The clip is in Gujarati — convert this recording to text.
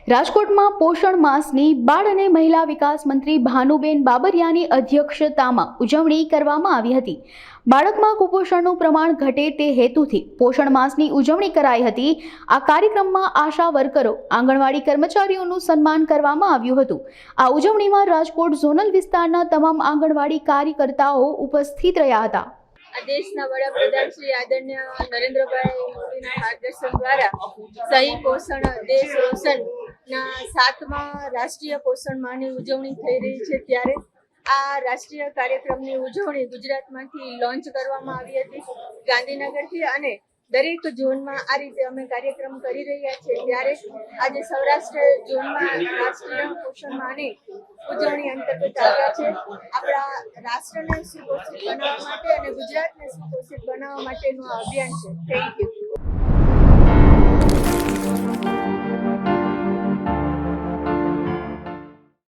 રાજકોટમાં પોષણ માસની બાળ અને મહિલા વિકાસ મંત્રી ભાનુબેન બાબરિયાની અધ્યક્ષતામાં ઉજવણી કરવામાં આવી હતી। બાળકમાં કુપોષણનું પ્રમાણ ઘટે તે હેતુથી પોષણ માસની ઉજવણી કરાઈ હતી। આ કાર્યક્રમમાં આશા વર્કરો, આંગણવાડી કર્મચારીઓનું સન્માન કરવામાં આવ્યું હતું। આ ઉજવણીમાં રાજકોટ ઝોનલ વિસ્તારના તમામ આંગણવાડી કાર્યકર્તાઓ ઉપસ્થિત રહ્યા હતા। દેશના વડાપ્રધાન શ્રી આદરણીય નરેન્દ્રભાઈ મોદીના માર્ગદર્શન દ્વારા સહી પોષણ દેશ રોશનના 7મા રાષ્ટ્રીય પોષણ માહની ઉજવણી થઈ રહી છે। ત્યારે આ રાષ્ટ્રીય કાર્યક્રમની ઉજવણી ગુજરાતમાંથી લોન્ચ કરવામાં આવી હતી, ગાંધીનગરથી, અને દરેક ઝોનમાં આ રીતે અમે કાર્યક્રમ કરી રહ્યા છીએ। ત્યારે આજે સૌરાષ્ટ્ર ઝોનમાં રાષ્ટ્રીય પોષણ માહની ઉજવણી અંતર્ગત આવ્યા છે। આપણા રાષ્ટ્રને સુપોષિત બનાવવા માટે અને ગુજરાતને સુપોષિત બનાવવા માટેનું આ અભિયાન છે। Thank you.